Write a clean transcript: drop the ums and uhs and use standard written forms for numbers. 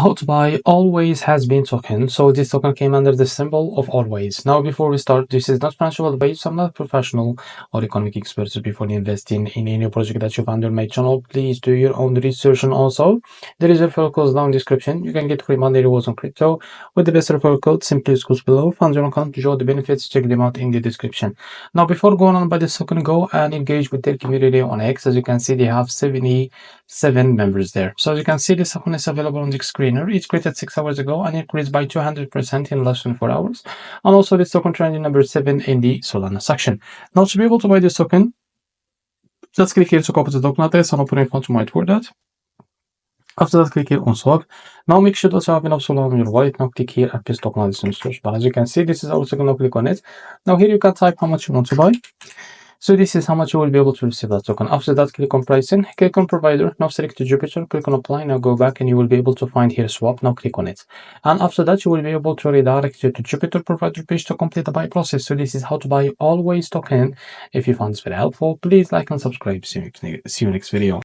how to buy always has been token. So this token came under the symbol of always. Now before we start, this is not financial advice. I'm not professional or economic experts. Before investing in any project that you find on my channel, please do your own research. And also there is a referral code down in the description. You can get free money rewards on crypto with the best referral code. Simply scroll below, find your account, enjoy the benefits, check them out in the description. Now before going on by this token, go and engage with their community on X. As you can see, they have 77 members there. So as you can see, this token is available on the screener. It's created 6 hours ago and increased by 200% in less than 4 hours. And also this token trending number 7 in the Solana section. Now to be able to buy this token, just click here to copy the token address and open it onto my wallet. After that, click here on swap. Now make sure that you have enough Solana on your wallet. Now click here and paste token address in the search bar. As you can see, this is also going to click on it. Now here you can type how much you want to buy. So this is how much you will be able to receive that token. After that, click on pricing, click on provider. Now select Jupiter, click on apply. Now go back and you will be able to find here swap. Now click on it. And after that, you will be able to redirect you to Jupiter provider page to complete the buy process. So this is how to buy always token. If you found this very helpful, please like and subscribe. See you next video.